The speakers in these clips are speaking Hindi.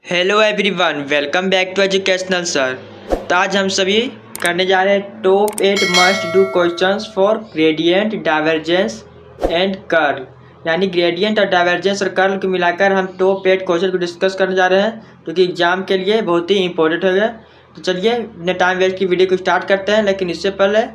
Hello everyone, welcome back to educational sir. तो आज हम सभी करने जा रहे हैं top 8 must do questions for gradient, divergence and curl. यानी ग्रेडियंट और डाइवर्जेंस और कर्ल को मिलाकर हम टॉप 8 क्वेश्चन को डिस्कस करने जा रहे हैं, जो कि एग्जाम के लिए बहुत ही इंपॉर्टेंट होगा। तो चलिए बिना टाइम वेस्ट की वीडियो को स्टार्ट करते हैं। लेकिन इससे पहले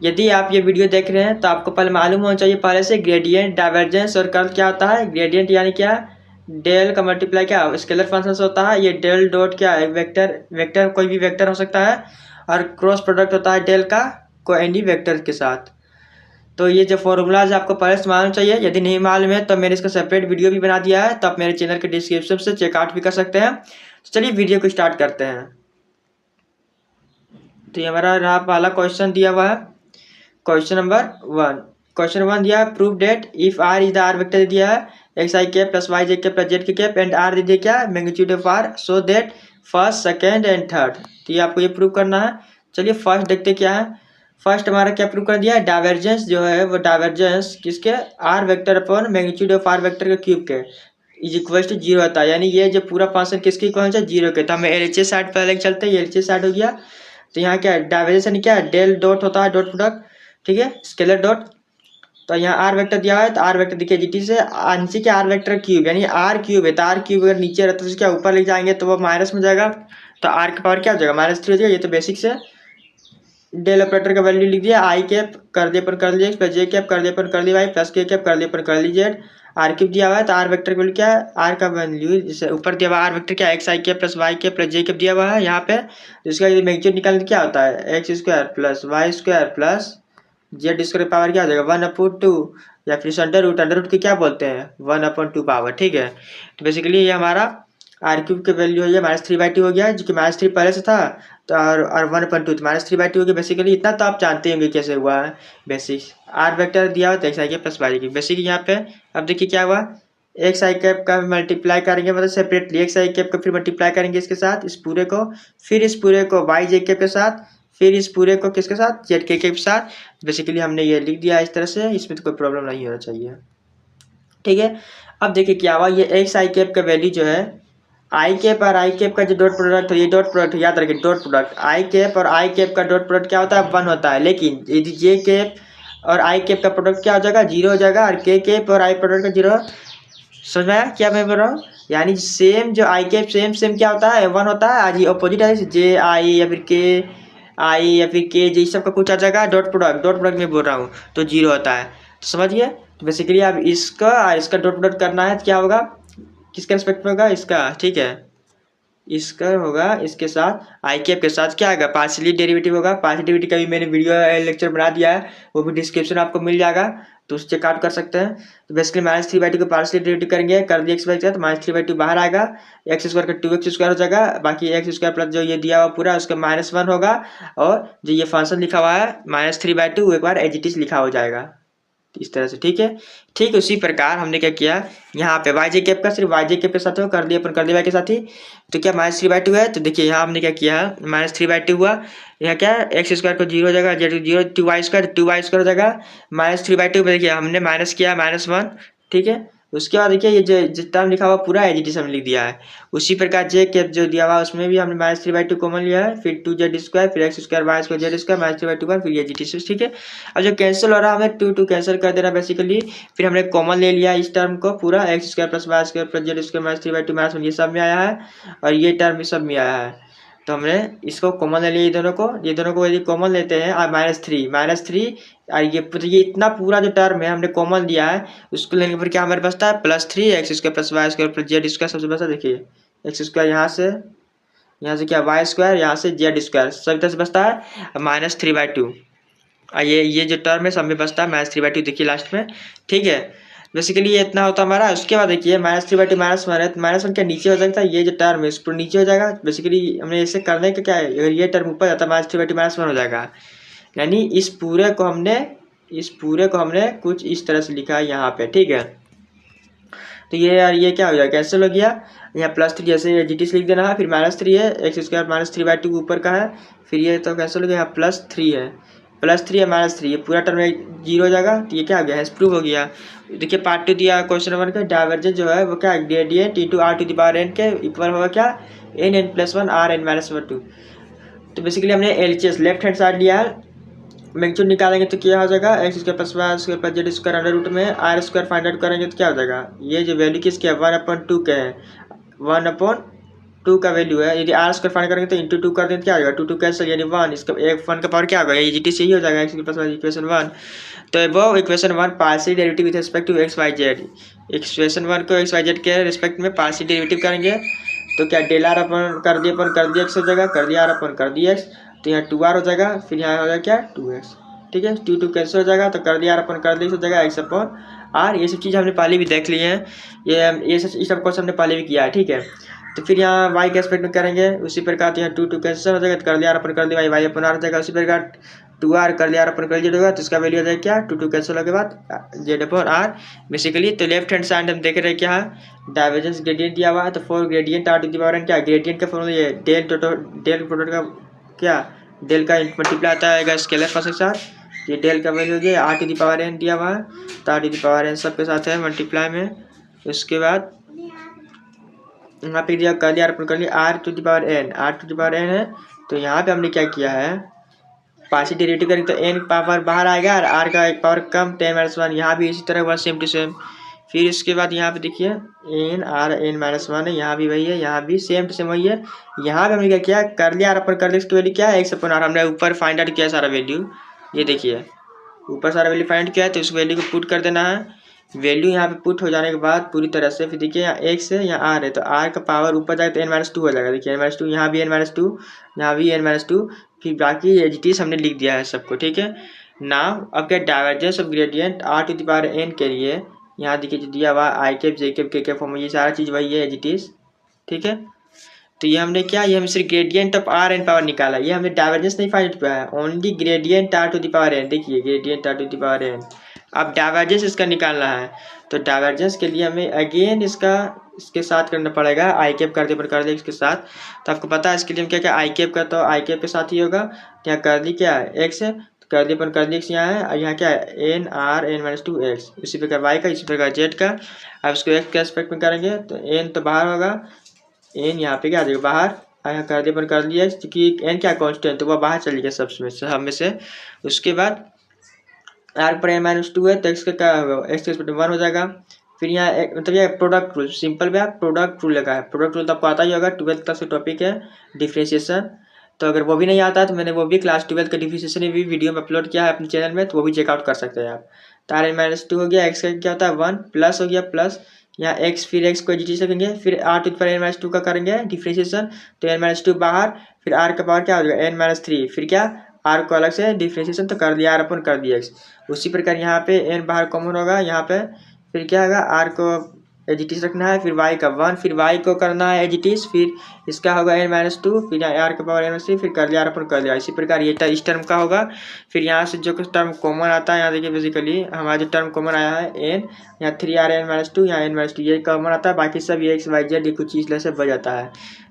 यदि आप ये वीडियो देख रहे हैं तो आपको पहले मालूम होना चाहिए पहले से ग्रेडियंट, डाइवर्जेंस और कर्ल क्या होता है। ग्रेडियंट यानी क्या, डेल का मल्टीप्लाई क्या स्केलर फंक्शन से होता है। ये डेल डॉट क्या है, वेक्टर कोई भी वेक्टर हो सकता है। और क्रॉस प्रोडक्ट होता है डेल का को एनी वेक्टर के साथ। तो ये जो फॉर्मूलाज आपको पहले से मालूम चाहिए। यदि नहीं मालूम है तो मैंने इसका सेपरेट वीडियो भी बना दिया है, तो आप मेरे चैनल के डिस्क्रिप्शन से चेकआउट भी कर सकते हैं। तो चलिए वीडियो को स्टार्ट करते हैं। तो ये हमारा रहा पहला क्वेश्चन दिया हुआ है, क्वेश्चन नंबर 1। क्वेश्चन 1 दिया है, prove that if r is the r vector दिया है, x i cap plus y j cap plus z k cap and r दे दिया क्या, magnitude of r, so that first, second and third. तो ये आपको ये प्रूव करना है। चलिए फर्स्ट देखते क्या है। फर्स्ट हमारा क्या प्रूव कर दिया है, डाइवर्जेंस जो है वो डाइवर्जेंस किसके, r vector upon magnitude of r vector के क्यूब के इज इक्वल टू जीरो होता है। यानी ये जो पूरा फंक्शन किसके इक्वल है, जीरो के। तो हमें एलएचएस साइड पहले चलते हैं, एलएचएस साइड हो गया। तो यहाँ क्या है, डाइवर्जेंस यानी क्या है, डेल डॉट होता है, डॉट प्रोडक्ट, ठीक है, स्केलर डॉट। तो यहाँ आर वेक्टर दिया है, तो आर वेक्टर देखिए जीटी से नीचे के आर वेक्टर क्यूब, यानी आर क्यूब है। तो आर क्यूब अगर नीचे रहता है तो क्या ऊपर ले जाएंगे तो वो माइनस में जाएगा। तो आर का पावर क्या हो जाएगा, -3 हो जाएगा। ये तो बेसिक से डेल ऑपरेटर का वैल्यू लिख दिया, आई कैप कर दिए पर कर लीजिए, प्लस जे कैप कर दिए पर कर ली वाई, प्लस के कैप कर दिए पर कर ली जेड। आर क्यूब दिया हुआ है, तो आर वेक्टर का वैल्यू क्या है, आर का वैल्यू जैसे ऊपर दिया हुआ आर वेक्टर क्या, x i cap plus y cap plus j cap दिया हुआ है यहाँ पे। जिसका मैग्नीट्यूड निकालने क्या होता है, x square plus y square plus z square power क्या हो जाएगा, 1/2, या फिर अंडर रूट की क्या बोलते हैं, 1/2 पावर, ठीक है। तो बेसिकली ये हमारा आर क्यूब के वैल्यू हो गया -3/2 हो गया, जो कि -3 पहले से था। तो और 1/2 तो -3/2 हो गया। बेसिकली इतना तो आप जानते होंगे कैसे हुआ है। बेसिक आर वेक्टर दिया हुआ था x i cap plus Y की, बेसिक यहाँ पे अब देखिए क्या हुआ, एक्स आई कैप का मल्टीप्लाई करेंगे, मतलब सेपरेटली एक्स आई कैप का फिर मल्टीप्लाई करेंगे इसके साथ, इस पूरे को, फिर इस पूरे को वाई जे कैप के साथ, फिर इस पूरे को किसके साथ, जेड के साथ। बेसिकली हमने ये लिख दिया इस तरह से, इसमें तो कोई प्रॉब्लम नहीं होना चाहिए, ठीक है। अब देखिए क्या हुआ, ये एक्स आई कैप का वैल्यू जो है, आई कैप और आई कैप का जो डॉट प्रोडक्ट है, ये डॉट प्रोडक्ट याद रखिए, डॉट प्रोडक्ट आई कैप और आई कैप का डॉट प्रोडक्ट क्या होता है, 1 होता है। लेकिन यदि जे कैप और आई कैप का प्रोडक्ट क्या हो जाएगा, 0 हो जाएगा, और के कैप और आई प्रोडक्ट का 0। समझ में आया क्या मैं बोल रहा हूँ, यानी सेम जो आई कैप सेम सेम क्या होता है, 1 होता है। आज ये अपोजिट है, जे आई या फिर के आई या फिर के जे सब का कुछ आ जाएगा, डॉट प्रोडक्ट में बोल रहा हूँ, तो 0 होता है। तो समझिए, तो बेसिकली अब इसका डॉट प्रोडक्ट करना है तो क्या होगा, किसके रिस्पेक्ट में होगा, इसका, ठीक है, इसका होगा इसके साथ, आई कैप के साथ क्या आएगा, पार्शियली डेरिवेटिव होगा। पार्शियल डेरिवेटिव का भी मैंने वीडियो लेक्चर बना दिया है, वो भी डिस्क्रिप्शन आपको मिल जाएगा, तो उससे चेकआउट कर सकते हैं। तो बेसिकली -3/2 को पार्शियल डेरिवेटिव करेंगे, कर दिए एक्स बाई तो -3/2 बाहर आएगा, एक्स स्क्वायर का 2x² हो जाएगा, बाकी एक्स स्क्वायर प्लस जो ये दिया हुआ पूरा उसका -1 होगा, और जो ये फंक्शन लिखा हुआ है -3/2 एक बार एज इट इज लिखा हो जाएगा इस तरह से, ठीक है। ठीक उसी प्रकार हमने क्या किया, यहाँ पे वाई जे कैप का सिर्फ वाई जे कैप के साथ हो कर दिया, अपन कर दिया वाई के साथ ही। तो क्या -3/2 है, तो देखिए यहाँ हमने क्या किया, -3/2 हुआ, यहाँ क्या एक्स स्क्वायर को 0 हो जाएगा, जेड 0, 2y² हो जाएगा। -3/2 पे देखिए हमने माइनस किया -1, ठीक है। उसके बाद देखिए ये जो टर्म लिखा हुआ पूरा एज इट इज हमने लिख दिया है। उसी प्रकार जे कैप जो दिया हुआ उसमें भी हमने -3/2 कॉमन लिया है, फिर 2z², फिर x² y² z² -3/2 फिर ये जी, ठीक है। अब जो कैंसिल हो रहा है हमें 2 कैंसिल कर देना बेसिकली, फिर हमने कॉमन ले लिया इस टर्म को पूरा, x² + y² + z² -3/2 -1 ये सब में आया है, और ये टर्म भी सब में आया है। तो हमने इसको कॉमन ले लिया, ये दोनों को यदि कॉमन लेते हैं, और -3 और ये इतना पूरा जो टर्म है हमने कॉमन लिया है, उसको लेने पर क्या हमारे बचता है, +3 x² + y² + z² सबसे बचता है। देखिए x² यहाँ से क्या y², यहाँ से z², सभी तरह से बचता है -3/2। ये जो टर्म है सब में बचता है -3/2, देखिए लास्ट में, ठीक है। बेसिकली ये इतना होता हमारा। उसके बाद देखिए -3/2 -1 है, -1 क्या नीचे हो सकता है, ये जो टर्म है इस पर नीचे हो जाएगा। बेसिकली हमने ऐसे करने का क्या है, अगर ये टर्म ऊपर जाता है -3/2 -1 हो जाएगा। यानी इस पूरे को हमने कुछ इस तरह से लिखा है यहाँ पे, ठीक है। तो ये यार ये क्या हो गया, कैंसिल हो गया, यहाँ +3 जैसे जी लिख देना है, फिर -3 है, x² -3/2 ऊपर का है, फिर ये तो कैंसिल हो गया, यहाँ +3 है, +3 या -3 ये पूरा टर्म 0 हो जाएगा। तो ये क्या हो गया, हैज प्रूव हो गया। देखिए पार्ट 2 दिया क्वेश्चन नंबर का, डाइवर्जेंस जो है वो क्या ग्रेडियंट इंटू r⁴n के इक्वल होगा क्या n+1 r(n-2). तो बेसिकली हमने LHS लेफ्ट हैंड साइड लिया है, मैग्नीट्यूड निकालेंगे तो क्या हो जाएगा x² + y² + z² under root में r² फाइंड आउट करेंगे तो क्या हो जाएगा, ये जो वैल्यू किसकी है 1/2 के है, 1/2 का वैल्यू है। यदि r² फाइंड करेंगे तो इंटू 2 कर दें तो क्या हो जाएगा 2 कैंसिल यानी 1, इसका 1 का पावर क्या होगा ये GT से ही हो जाएगा x² + y इक्वेशन 1। तो वो equation 1 partial derivative with respect to x y z, equation 1 को x y z के रिस्पेक्ट में पार्शियल डेरिवेटिव करेंगे तो क्या डेल r अपन कर दिया x हो जाएगा, कर दिया r अपन कर दिया x, तो यहाँ 2r हो जाएगा, फिर यहाँ हो जाएगा क्या 2x, ठीक है 2 कैंसिल हो जाएगा, तो कर दिया r अपन कर दिया हो जाएगा x/r। ये सब चीज़ हमने पहले भी देख ली है, ये सब क्वेश्चन हमने पहले भी किया है, ठीक है। तो फिर यहाँ y के एस्पेक्ट में करेंगे उसी प्रकार, तो यहाँ 2 कैंसिल हो जाएगा, तो कर दिया r अपन कर दिया y/r हो जाएगा, उसी प्रकार 2r कर लिया r अपन कर लिया होगा, तो इसका वैल्यू हो जाएगा क्या 2 कैंसिल होने के बाद z/r बेसिकली। तो लेफ्ट हैंड साइड हम देख रहे हैं क्या है डाइवर्जेंस ग्रेडियंट दिया हुआ है, तो फॉर ग्रेडियंट r⁴n क्या ग्रेडियंट का फॉर्मूला ये डेल प्रोडक्ट का क्या डेल का मल्टीप्लाई आता है स्केलर फंक्शन के साथ, ये डेल का वैल्यू हो गया r⁴n दिया हुआ है, तो r⁴n सबके साथ है मल्टीप्लाई में। उसके बाद यहाँ पे दिया कर लिया अपन कर लिया r⁴n है, तो यहाँ पे हमने क्या किया है पार्शियल डेरिवेटिव करेंगे तो n पावर बाहर आएगा और r का एक पावर कम 10-1, यहाँ भी इसी तरह हुआ सेम टू सेम। फिर इसके बाद यहाँ पे देखिए n r(n-1) है, यहाँ भी वही है, यहाँ भी सेम टू सेम वही है। यहाँ पे हमने क्या किया कर लिया r अपन कर लिया, इसकी वैल्यू क्या है x/r, हमने ऊपर फाइंड आउट किया सारा वैल्यू, ये देखिए ऊपर सारा वैल्यू फाइंड किया है, तो उस वैल्यू को पुट कर देना है। वैल्यू यहाँ पे पुट हो जाने के बाद पूरी तरह से फिर देखिए यहाँ x है यहाँ r है, तो r का पावर ऊपर जाएगा तो n-2 हो जाएगा, देखिए n-2 यहाँ भी n-2 यहाँ भी n-2, फिर बाकी एजिटीज हमने लिख दिया है सबको, ठीक है। नाउ अब क्या डाइवर्जेंस ऑफ ग्रेडियंट r⁴n के लिए यहाँ देखिए जो दिया हुआ i⁻, j⁻, k फॉर्म में ये सारा चीज़ वही है एजिटीज, ठीक है। तो ये हमने क्या ये हम सिर्फ ग्रेडियंट ऑफ r(n) पावर निकाला, ये हमने डाइवर्जेंस नहीं फाइंड किया है, ओनली ग्रेडियंट r⁴n, देखिए ग्रेडियंट r⁴n। अब डाइवर्जेंस इसका निकालना है, तो डाइवर्जेंस के लिए हमें अगेन इसके साथ करना पड़ेगा, i⁻ कर दे इसके साथ। तो आपको पता है इसके लिए हम क्या क्या i⁻ का तो i⁻ के साथ ही होगा, यहाँ कर दी क्या है x है, तो कर दी कर दी x यहाँ है, और यहाँ क्या है n r(n-2x), इसी प्रकार y का इसी प्रकार z का। अब इसको x के एस्पेक्ट में करेंगे तो n तो बाहर होगा, n यहाँ पे क्या आ जाएगा बाहर, यहाँ कर दिया कर दिया क्योंकि n क्या कॉन्स्टेंट तो वह बाहर चल गया सब में से। उसके बाद r(n-2) है तो x का क्या होगा x के 1 हो जाएगा। फिर यहाँ मतलब यह प्रोडक्ट रूल सिंपल में आप प्रोडक्ट रूल लगा है, प्रोडक्ट रूल तो आपको आता ही होगा, 12th क्लास का टॉपिक है डिफ्रेंशिएशन। तो अगर वो भी नहीं आता तो मैंने वो भी क्लास 12th का डिफ्रेंशिएशन भी वीडियो में अपलोड किया है अपने चैनल में, तो वो भी चेकआउट कर सकते हैं आप। तो r(n-2) हो गया, x का क्या होता है 1 प्लस हो गया प्लस यहाँ x, फिर x को एजिटी रखेंगे, फिर r⁴n-2 का करेंगे डिफ्रेंशिएशन, तो n-2 बाहर, फिर r का पावर क्या हो जाएगा n-3, फिर क्या r को अलग से डिफ्रेंशिएशन तो कर दिया r अपन कर दिया x। उसी प्रकार यहाँ पे n बाहर कॉमन होगा यहाँ पे, फिर क्या होगा r को एजिटीज रखना है, फिर y का 1, फिर y को करना है एजिटीज, फिर इसका होगा n-2, फिर यहाँ r का पावर n-3, फिर कर लिया r अपन कर दिया। इसी प्रकार ये इस टर्म का होगा। फिर यहाँ से जो टर्म कॉमन आता है यहाँ देखिए बेसिकली हमारा जो टर्म कॉमन आया है n, यहाँ 3r(n-2) यहाँ n-2 ये कॉमन आता है, बाकी सब ये x y z ये कुछ चीज़ से बच जाता है।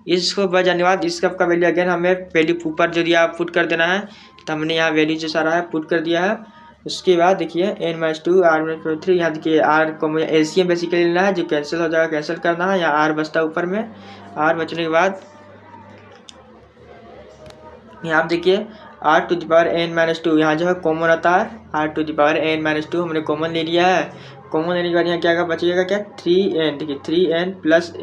इसको बच जाने के बाद इसका का वैल्यू अगेन हमें वैल्यू ऊपर जो दिया पुट कर देना है, तो हमने यहाँ वैल्यू जो सारा है पुट कर दिया है। उसके बाद देखिए n-2 r-3, यहाँ देखिए r को मुझे एलसीएम बेसिकली लेना है, जो कैंसिल हो जाएगा कैंसिल करना है, यहाँ r बचता है ऊपर में, r बचने के बाद यहाँ आप देखिए r⁴n-2 यहाँ जो है कॉमन आता है, r⁴n-2 हमने कॉमन ले लिया है। कॉमन लेने के बाद यहाँ क्या बचेगा क्या 3n, देखिए 3n प्लस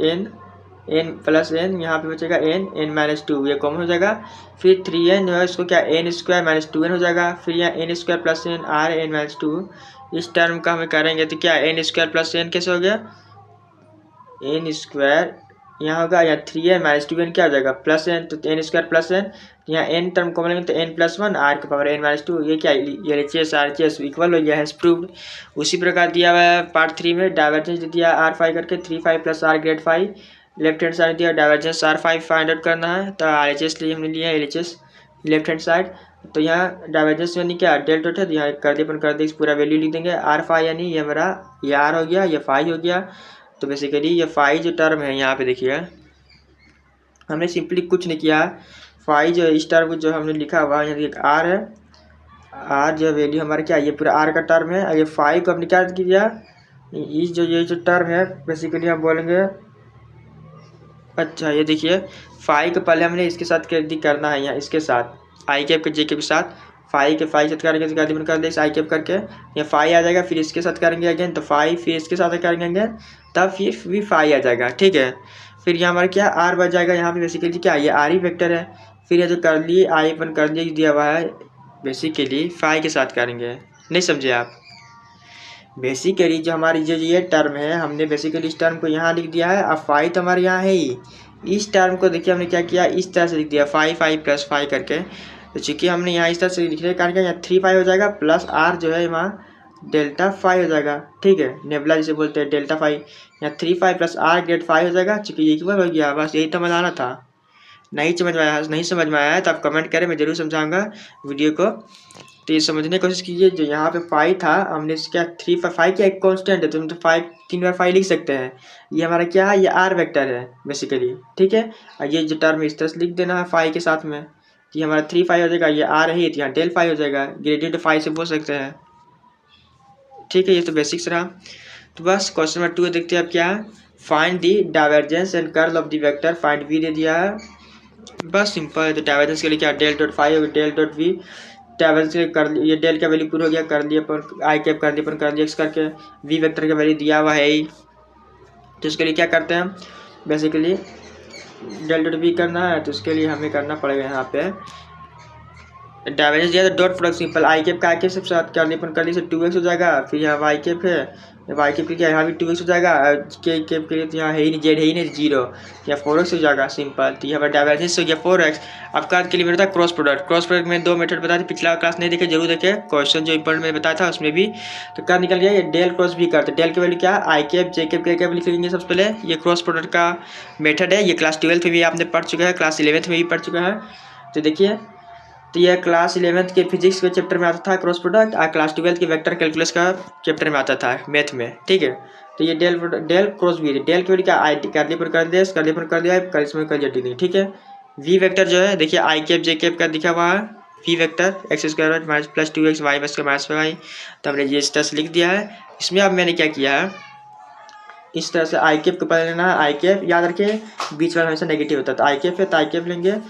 n यहाँ पे बचेगा n-2 ये कॉमन हो जाएगा। फिर 3n जो है इसको क्या n² - 2n हो जाएगा, फिर यहाँ n² प्लस n r(n-2) इस टर्म का हमें करेंगे तो क्या n² प्लस n कैसे हो गया n² यहाँ होगा, यहाँ 3n - 2n क्या हो जाएगा प्लस n, तो n² प्लस n यहाँ n टर्म कॉमन लेंगे तो n+1 r के पावर n-2, ये क्या LHS RHS इक्वल हो गया है प्रूव्ड। उसी प्रकार दिया हुआ है पार्ट 3 में डाइवर्जेंस दिया r5 करके 3 plus r grade 5, left hand side दिया डाइवर्जेंस r5 फाइंड आउट करना है, तो RHS लिए हमने लिया LHS लेफ्ट हैंड साइड। तो यहाँ डाइवर्जेंस यानी क्या डेल डॉट है, तो यहाँ कर दे पूरा वैल्यू लिख देंगे r5 यानी ये मेरा ये r हो गया ये फाई हो गया। तो बेसिकली ये फाई जो टर्म है यहाँ पे देखिए हमने सिंपली कुछ नहीं किया, फाई जो इस टर्म जो हमने लिखा हुआ है यहाँ r है, आर जो वैल्यू हमारा क्या, ये पूरा आर का टर्म है। ये फाइव को हमने क्या किया, ये जो टर्म है बेसिकली हम बोलेंगे, अच्छा ये देखिए फाइव के पहले हमने इसके साथ करना है, यहाँ इसके साथ आई कैप के जे के साथ फाइव के फाइव साथ करेंगे तो कर देंगे आई कैप करके, ये फाइव आ जाएगा। फिर इसके साथ करेंगे अगेन तो फाइव, फिर इसके साथ करेंगे अगेन तब फिर भी फाइव आ जाएगा, ठीक है। फिर यहाँ हमारा क्या आर बच जाएगा, यहाँ पे बेसिकली क्या ये आर ही वेक्टर है। फिर ये जो कर लिए आई अपन कर लिए दिया हुआ है बेसिकली फाइव के साथ करेंगे, नहीं समझे आप। बेसिकली जो हमारी जो ये टर्म है हमने बेसिकली इस टर्म को यहाँ लिख दिया है। अब फाइव तो हमारे यहाँ है ही, इस टर्म को देखिए हमने क्या किया, इस तरह से लिख दिया फाइव फाइव प्लस फाइव करके। तो चूँकि हमने यहाँ इस तरह से लिखने का कारण यहाँ थ्री फाइव हो जाएगा प्लस आर जो है वहाँ डेल्टा फाइव हो जाएगा, ठीक है। नेबुला जिसे बोलते हैं डेल्टा फाइव, यहाँ three five plus r grad five हो जाएगा। चूँकि ये इक्वल हो गया, बस यही समझ आना था। नहीं समझ में आया है तो आप कमेंट करें, मैं जरूर समझाऊंगा वीडियो को। तो ये समझने की कोशिश कीजिए। जो यहाँ पे फाइव था हमने इसका थ्री फाइव क्या एक कांस्टेंट है, तो हम तो फाइव तीन बार फाइव लिख सकते हैं। ये हमारा क्या है, ये आर वेक्टर है बेसिकली, ठीक है। और ये जो टर्म इस तरह से लिख देना है फाइव के साथ में, तो ये हमारा थ्री फाइव हो जाएगा। ये आर है तो यहाँ डेल फाइव हो जाएगा, ग्रेडियंट फाइव से बोल सकते हैं, ठीक है। ये तो बेसिक्स रहा। तो बस क्वेश्चन नंबर 2 देखते हैं अब क्या है, find the divergence and curl of the vector, find v दे दिया है, बस सिंपल है। तो डाइवर्जेंस के लिए क्या del dot five del dot v, divergence के कर ये डेल का वैल्यू पूरा हो गया, कर दिया पर आई कैप कर दिया पर कर दिया एक्स करके, वी वेक्टर का वैल्यू दिया हुआ है ही। तो इसके लिए क्या करते हैं बेसिकली डेल डॉट वी करना है, तो उसके लिए हमें करना पड़ेगा यहाँ पे डाइवर्जेंस दिया तो dot product simple I cap का आई कैप सबसे साथ करने पर कर दी 2x हो जाएगा। फिर यहाँ वाई कैप है, वाई कैप के लिए यहाँ भी 2x हो जाएगा, के कैप के लिए तो यहाँ है ही नहीं, जेड है ही नहीं, जीरो, यहाँ 4x हो जाएगा सिंपल। तो यहाँ पर डाइवर्जेंस हो गया 4x। अब का के लिए मेरा था क्रॉस प्रोडक्ट में दो मेथड बताया था, पिछला क्लास नहीं देखे जरूर देखे, क्वेश्चन जो इंपॉर्टेंट में बताया था उसमें भी। तो क्या निकल गया, ये डेल क्रॉस भी करते, डेल की वैल्यू क्या आई कैप जे कैप के कैप लिख लेंगे सबसे पहले। ये क्रॉस प्रोडक्ट का मेथड है, ये क्लास 12th में भी आपने पढ़ चुका है, क्लास 11th में भी पढ़ चुका है। तो देखिए तो यह क्लास 11th के फिजिक्स के चैप्टर में आता था क्रॉस प्रोडक्ट, और क्लास 12th के वेक्टर कैलकुलस का चैप्टर में आता था मैथ में, ठीक है। तो ये डेल क्रॉस वी, डेल की वैल्यू क्या आई कर दिया पर कर दिया कर इसमें कर दिया, ठीक है। वी वेक्टर जो है देखिए आई कैप जे कैप का दिखा हुआ है, v vector x square minus plus 2x y बस का माइनस वाई, तो हमने ये इस तरह से लिख दिया है। इसमें अब मैंने क्या किया है, इस तरह से आई कैप को पहले लेना है, आई कैप याद रखिए बीच वाला हमेशा नेगेटिव होता है, तो आई कैप है तो आई कैप लेंगे,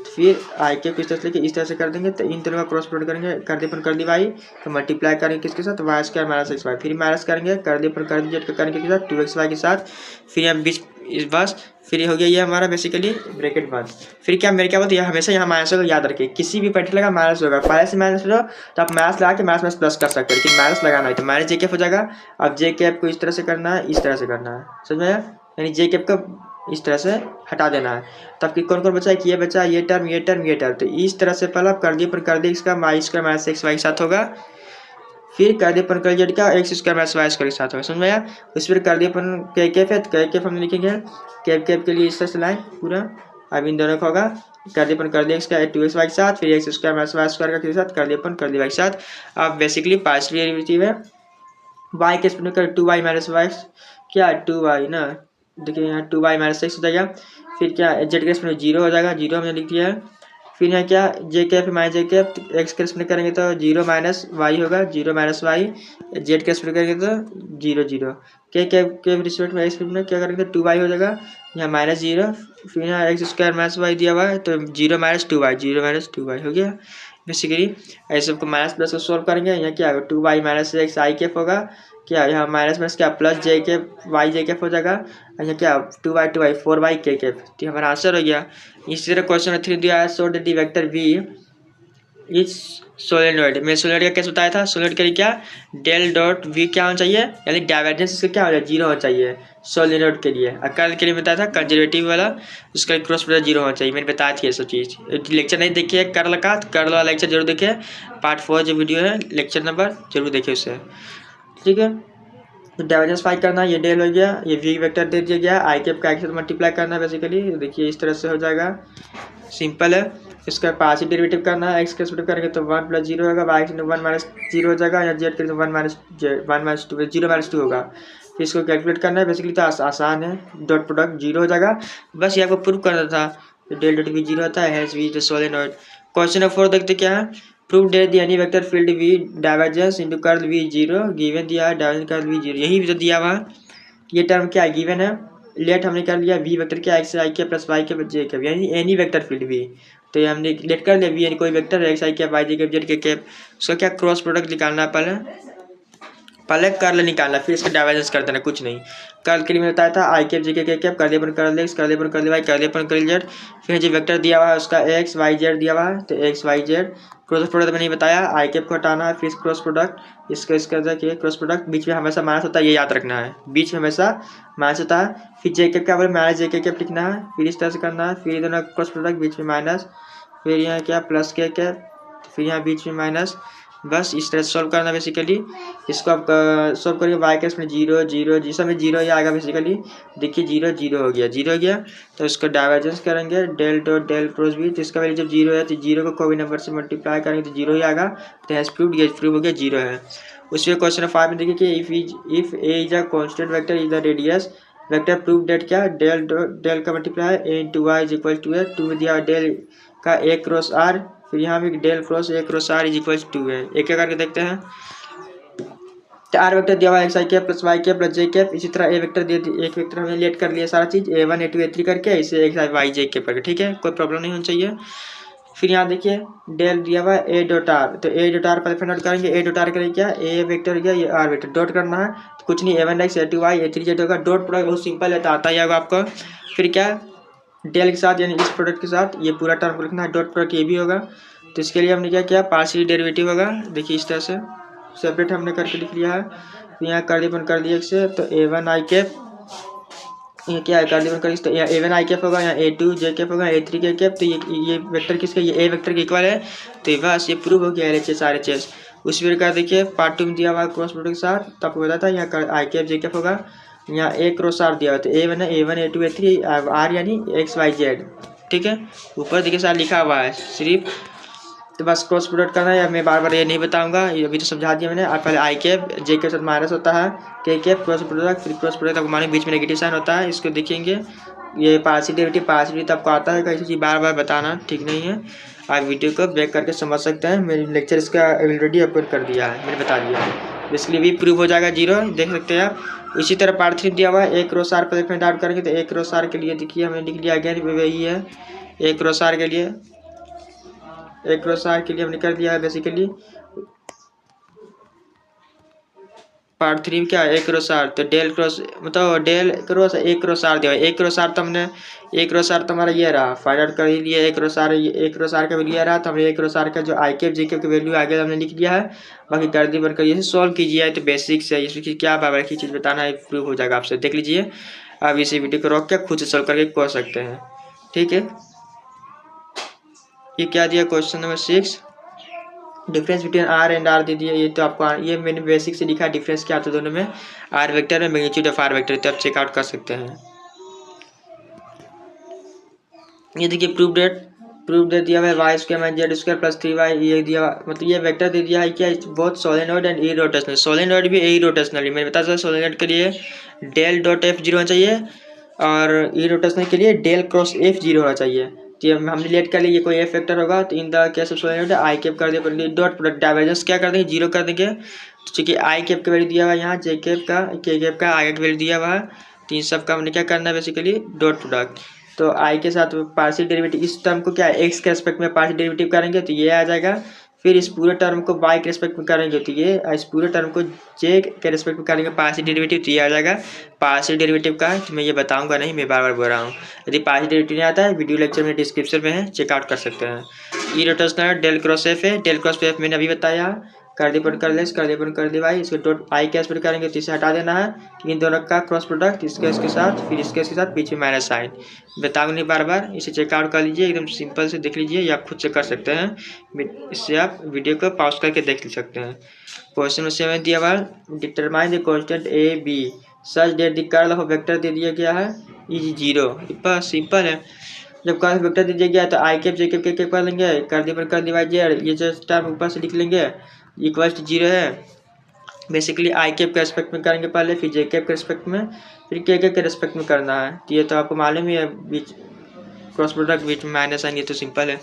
फिर आई कैप इस तरह से लेके इस तरह से कर देंगे। तो इन दोनों का क्रॉस प्रोडक्ट करेंगे, कर दे पर कर दी वाई, तो मल्टीप्लाई करेंगे किसके साथ, y square minus x y, फिर माइनस करेंगे कर दे पर कर दी जेड करेंगे किसके साथ 2x वाई के साथ। फिर हम बीच इस बस फिर हो गया ये हमारा बेसिकली ब्रैकेट बंद। फिर क्या मेरे क्या बोलते हैं, हमेशा यहाँ माइनस होगा, याद रखिए किसी भी पर्टिकुलर का माइनस होगा, पहले से माइनस हो तो आप माइनस लगा के माइनस माइनस प्लस कर सकते हैं, लेकिन माइनस लगाना है तो माइनस जे कैप हो जाएगा। अब जे कैप को इस तरह से करना है, इस तरह से करना है, समझ में आया, यानी जे कैप को इस तरह से हटा देना है। तब कि कौन कौन बचा है कि ये बचा, ये टर्म ये टर्म ये टर्म, तो इस तरह से पहले आप कर दिए पर कर दिए इसका y square minus x y के साथ होगा, फिर कर दिए पर कर जेड का x square minus y square के साथ होगा, समझ में आया। उस पर कर दिए पर के कैप है तो के कैप हम लिखेंगे कैप कैप के लिए इस तरह से लाइन पूरा, अब इन दोनों का होगा कर दिए पर कर दिया इसका 2x वाई के साथ, फिर x square minus y square के साथ कर दिए पर कर दिया वाई के साथ। अब बेसिकली पार्शियल डेरिवेटिव है वाई के स्पेस कर 2y माइनस वाई क्या 2y ना, देखिए यहाँ 2y माइनस एक्स हो जाएगा। फिर क्या जेड के स्पेस 0 हो जाएगा, 0 हमने लिख दिया है। फिर यहाँ क्या जे कैप माइनस जे कैप, एक्स के स्पेस करेंगे तो 0 माइनस वाई होगा, 0 माइनस वाई, जेड के स्पेस करेंगे तो 0 0, के कैप के रिस्पेक्ट में एक्स में क्या करेंगे तो 2y हो जाएगा, यहाँ माइनस 0, फिर यहाँ एक्स स्क्वायर माइनस वाई दिया हुआ है तो 0 माइनस 2y हो गया बेसिकली। ऐसे सबको माइनस प्लस को सोल्व करेंगे, यहाँ क्या होगा 2y minus x i cap होगा, क्या यहाँ माइनस माइनस क्या plus j cap Y j cap हो जाएगा, यहाँ क्या 2y 4y के कैप, तो हमारा आंसर हो गया। इसी तरह क्वेश्चन नंबर 3 दिया है, so that the vector v is solenoid, मैं सोलेनॉइड का कैसे बताया था, सोलेनॉइड के लिए क्या डेल डॉट वी क्या होना चाहिए, यानी डाइवर्जेंस इसका क्या हो जाए 0 होना चाहिए सोलेनॉइड के लिए। कर्ल के लिए बताया था कंजर्वेटिव वाला, उसका क्रॉस प्रोडक्ट 0 होना चाहिए, मैंने बताया थी ये सब चीज़। लेक्चर नहीं देखिए कर्ल का, कर्ल वाला लेक्चर जरूर देखिए, पार्ट 4 जो वीडियो है लेक्चर नंबर जरूर देखिए उससे, ठीक है। तो डाइवर्जेंस फाइंड करना, ये डेल हो गया, ये वी वेक्टर दे दिया गया, आई कैप का आई के साथ मल्टीप्लाई करना है बेसिकली, देखिए इस तरह से हो जाएगा, सिंपल है। इसका पार्शियल डेरिवेटिव करना है, एक्स के रिस्पेक्ट करेंगे तो 1 प्लस 0 होगा, वाई के 1 माइनस 0 हो जाएगा, या जेड के 1 माइनस 2 0 माइनस 2 होगा। फिर इसको कैलकुलेट करना है बेसिकली, तो आसान है, डॉट प्रोडक्ट 0 हो जाएगा, बस ये आपको प्रूव करना था। डेल डॉट वी 0 होता है, has v the solenoid. Question number 4 देखते क्या है, prove that the any vector field v divergence into curl v zero given दिया है डाइवर्जेंस कर्ल वी जीरो, यही जो दिया हुआ ये टर्म क्या है गिवन है। लेट हमने कर लिया वी वेक्टर क्या एक्स आई के प्लस वाई के जे के यानी एनी वेक्टर फील्ड वी, तो ये हमने लेट कर लिया वी यानी कोई वेक्टर एक्स आई के वाई जे के जेड के कैप, उसका क्या क्रॉस प्रोडक्ट निकालना है पहले कर्ल निकालना फिर इसका डाइवर्जेंस कर देना, कुछ नहीं। कर्ल के लिए मैंने बताया था आई कैप जे के कैप कर दे अपन कर्ल एक्स कर दे अपन कर्ल वाई कर दे अपन कर्ल जेड, फिर जो वेक्टर दिया हुआ है उसका एक्स वाई जेड दिया हुआ है तो x y z cross product मैंने बताया आई कैप को हटाना है फिर क्रॉस प्रोडक्ट इसका इसका देखिए क्रॉस प्रोडक्ट बीच में हमेशा माइनस होता है, ये याद रखना है बीच में हमेशा माइनस होता है। फिर जे कैप क्या बोले माइनस जे कैप लिखना है फिर इस तरह से करना है, फिर इधर क्रॉस प्रोडक्ट बीच में माइनस, फिर यहाँ क्या प्लस के कैप फिर यहाँ बीच में माइनस, बस इस तरह से सॉल्व करना बेसिकली। इसको आप सॉल्व करिए वाई केस में जीरो जीरो जिस समय जीरो ही आएगा बेसिकली, देखिए जीरो जीरो हो गया तो इसको डाइवर्जेंस करेंगे del dot del cross b, तो इसका वैल्यू जब जीरो है तो जीरो को कोई नंबर से मल्टीप्लाई करेंगे तो जीरो ही आएगा, तो हैज प्रूव हो गया जीरो है। उसमें क्वेश्चन 5 में देखिए कि if a is a constant vector is the radius vector prove that क्या डेल का multiply a into y is equal to a, two में दिया डेल का ए क्रॉस आर, फिर यहाँ भी del cross a cross r is equal to है। एक एक करके देखते हैं तो आर वेक्टर दिया हुआ x i cap plus y cap plus j cap, इसी तरह ए वेक्टर दे एक वेक्टर हमने लेट कर लिया सारा चीज A1 A2 A3 करके इसे एक्स आई वाई जे कैप करके, ठीक है कोई प्रॉब्लम नहीं होनी चाहिए। फिर यहाँ देखिए डेल दिया हुआ ए डॉट आर, तो ए डॉट आर पर फाइंड आउट करेंगे ए डॉट आर करेंगे क्या ए वेक्टर गया ये आर वेक्टर डॉट करना है तो कुछ नहीं A1 x A2 y A3 z होगा, डॉट प्रोडक्ट बहुत सिंपल है तो आता ही होगा आपको। फिर क्या डेल के साथ यानी इस प्रोडक्ट के साथ ये पूरा टर्म को लिखना है, डॉट प्रोडक्ट ये भी होगा तो इसके लिए हमने क्या किया पार्शियल डेरिवेटिव होगा, देखिए इस तरह से सेपरेट हमने करके लिख लिया है। तो यहाँ कर दिया कर दिया से तो A1 आई कैप ये क्या है कर दिया कर तो A1 आई कैप होगा यहाँ A2 जे कैप होगा A3 के कैप, तो ये वेक्टर किसका ये ए वेक्टर के इक्वल है, तो बस ये प्रूव हो गया LHS RHS। उसी प्रकार देखिए पार्ट 2 में दिया हुआ क्रॉस प्रोडक्ट के साथ तो आपको बताया था यहाँ आई कैप जे कैप होगा, यहाँ ए क्रॉस आर दिया हुआ तो A1 है A1 A2 A3 आर यानी एक्स वाई जेड, ठीक है ऊपर देखिए साथ लिखा हुआ है सिर्फ, तो बस क्रॉस प्रोडक्ट करना है। मैं बार बार ये नहीं बताऊंगा, ये अभी तो समझा दिया मैंने। पहले आई कैप जे के साथ माइनस होता है के कैप क्रॉस प्रोडक्ट, फिर क्रॉस प्रोडक्ट आपको माने बीच में नेगेटिव साइन होता है, इसको देखेंगे ये पार्शियल डेरिवेटिव आपको आता है, कैसी चीज़ बार बार बताना ठीक नहीं है। आप वीडियो को बैक करके समझ सकते हैं, मेरे लेक्चर इसका ऑलरेडी अपलोड कर दिया है मैंने बता दिया है, इसके लिए भी प्रूव हो जाएगा जीरो, देख सकते हैं आप। इसी तरह पार्ट 3 दिया हुआ है ए क्रॉस आर पर फाइंड आउट करेंगे तो ए क्रॉस आर के लिए देखिए हमने लिख लिया अगेन वही है ए क्रॉस आर के लिए ए क्रॉस आर के लिए हमने कर दिया है बेसिकली पार्ट 3 में क्या है ए क्रॉस आर, तो डेल क्रॉस मतलब del cross a cross r दिया है, ए क्रॉस आर तो हमने ए क्रॉस आर तो हमारा ये रहा फाइंड आउट कर ही लिया ए क्रॉस आर का वैल्यू रहा, तो हमने ए क्रॉस आर का जो आई कैप जे कैप का वैल्यू आगे हमने लिख लिया है, बाकी कर दी बनकर ये सॉल्व कीजिए तो बेसिक्स है इसमें क्या बार की चीज़ बताना है प्रूव हो जाएगा आपसे, देख लीजिए आप इसी वीडियो को रोक के खुद से सॉल्व करके कर सकते हैं, ठीक है। ये क्या दिया question number 6 difference between r and r दे दिया, ये तो आपको ये मैंने बेसिक से लिखा डिफरेंस क्या था दोनों में, आर वेक्टर में मैग्नीट्यूड ऑफ आर वेक्टर, तो आप चेकआउट कर सकते हैं। ये देखिए प्रूव डेट दिया हुआ है y square minus z square plus 3y, ये दिया मतलब ये वेक्टर दे दिया है क्या बहुत सोलेनॉइड एंड इरोटेशनल, सोलेनॉइड भी इरोटेशनल, मैंने बता था सोलेनॉइड के लिए डेल डॉट एफ जीरो होना चाहिए और इरोटेशनल के लिए डेल क्रॉस एफ जीरो होना चाहिए, तो हमने लेट कर लिया ये कोई एफ वेक्टर होगा तो in the case of solenoid I cap कर दिया डॉट प्रोडक्ट डाइवर्जेंस क्या कर देंगे जीरो कर देंगे, तो चूँकि आई कैप का वैल्यू दिया हुआ है यहाँ जे कैप का के कैप का आई का वैल्यू दिया हुआ है, तो इन सब का हमने क्या करना है बेसिकली डॉट प्रोडक्ट, तो आई के साथ पार्शियल डेरिवेटिव इस टर्म को क्या है एक्स के रेस्पेक्ट में पार्शियल डेरिवेटिव करेंगे तो ये आ जाएगा, फिर इस पूरे टर्म को वाई के रेस्पेक्ट में करेंगे तो ये इस पूरे टर्म को जे के रेस्पेक्ट में करेंगे पार्शियल डेरिवेटिव तो ये आ जाएगा। पार्शियल डेरिवेटिव का तो मैं ये बताऊंगा नहीं, मैं बार बार बोल रहा हूँ, यदि पार्शियल डेरिवेटिव नहीं आता है वीडियो लेक्चर में डिस्क्रिप्शन में है चेकआउट कर सकते हैं। इरोटेशनल डेल क्रॉस एफ है, डेल क्रॉस एफ मैंने अभी बताया कर दे भाई, इसको डॉट आई कैश पर करेंगे तो इसे हटा देना है, इन दोनों का क्रॉस प्रोडक्ट इसके साथ फिर इसके साथ पीछे माइनस साइन, बताऊँ नहीं बार बार, इसे चेकआउट कर लीजिए एकदम सिंपल से देख लीजिए, या आप खुद से कर सकते हैं, इससे आप वीडियो को पॉज करके देख सकते हैं। क्वेश्चन 7 दिया हुआ determine the constant a b such that the curl of vector दे दिया गया है इज जीरो, बस सिंपल है। जब कर्ल वेक्टर दे दिया गया तो आई कैप जे कैप के कर लेंगे कर दिवाइड जेड, ये जो टर्म ऊपर से लिख लेंगे इक्वल टू जीरो है, बेसिकली आई कैप के रेस्पेक्ट में करेंगे पहले फिर जे कैप के रेस्पेक्ट में फिर के कैप के रेस्पेक्ट में करना है, तो ये तो आपको मालूम ही है बीच क्रॉस प्रोडक्ट बीच में माइनस साइन, ये तो सिंपल है।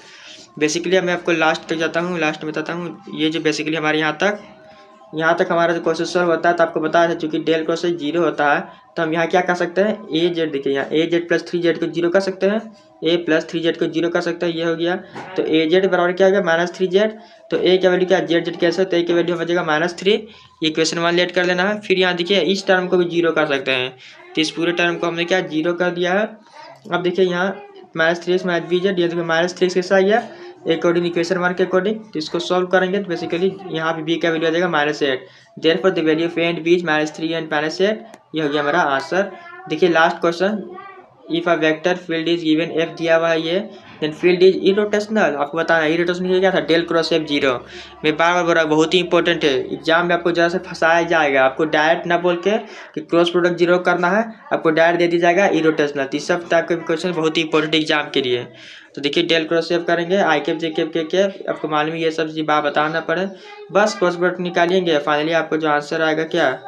बेसिकली अब मैं आपको लास्ट तक जाता हूँ, लास्ट में बताता हूँ। ये जो बेसिकली हमारे यहाँ तक हमारा जो क्वेश्चन सॉल्व होता है, तो आपको बताया था चूंकि डेल क्रॉस ए जीरो होता है, तो हम यहाँ क्या कर सकते हैं, ए जेड देखिए यहाँ ए जेड प्लस 3z को जीरो कर सकते हैं, ए प्लस 3z को जीरो कर सकते हैं, ये हो गया। तो ए जेड बराबर क्या हो गया -3z। तो ए की वैल्यू क्या, जेड जेड कैसे, तो ए की वैल्यू हो जाएगा -3। ये क्वेश्चन 1 लेट कर लेना है। फिर यहाँ देखिए इस टर्म को भी जीरो कर सकते हैं, तो इस पूरे टर्म को हमने क्या जीरो कर दिया है। अब देखिए यहाँ -3x -bz, ये देखिए -3x कैसा आ गया अकॉर्डिंग इक्वेशन 1 के अकॉर्डिंग। तो इसको सॉल्व करेंगे तो बेसिकली यहाँ पे b का वैल्यू आ जाएगा -8। Therefore the value of a and b is -3 and -8। ये हो गया हमारा आंसर। देखिए last question, if a vector field is given f दिया हुआ है ये, देन फील्ड इज इरोटेशनल। आपको बताना इरोटेशनल क्या था, डेल क्रॉस f जीरो। मैं बार बार बोल रहा हूँ बहुत ही इंपॉर्टेंट है, एग्जाम में आपको जरा से फंसाया जाएगा। आपको डायरेक्ट ना बोल के कि क्रॉस प्रोडक्ट जीरो करना है, आपको डायरेक्ट दे दी जाएगा इरोटेशनल। तो इस सब टाइप के क्वेश्चन बहुत ही इंपॉर्टेंट एग्जाम के लिए। तो देखिए डेल क्रॉस f करेंगे, आई कैप जे कैप के कैप, आपको मालूम है ये सब चीज बात बताना पड़े, बस क्रॉस प्रोडक्ट निकालिएंगे। फाइनली आपको जो आंसर आएगा क्या,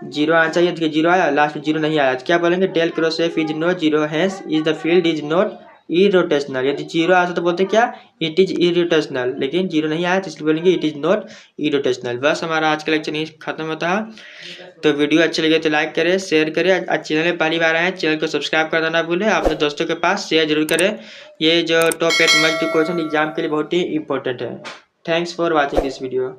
जीरो आना चाहिए। देखिए जीरो आया, लास्ट में जीरो नहीं आया, तो क्या बोलेंगे, del cross f is not zero, hence is the field is not irrotational. यदि जीरो आया तो बोलते क्या, इट इज इरोटेशनल, लेकिन जीरो नहीं आया तो इसलिए बोलेंगे इट इज नॉट इरोटेशनल। बस हमारा आज का लेक्चर यहीं खत्म होता है। तो वीडियो अच्छी लगे तो लाइक करें, शेयर करें। आज चैनल में पहली बार आए हैं, चैनल को सब्सक्राइब करना ना भूलें, अपने दोस्तों के पास शेयर जरूर करें। ये जो टॉप 8 मल्टी क्वेश्चन एग्जाम के लिए बहुत ही इंपॉर्टेंट है। Thanks for watching this video.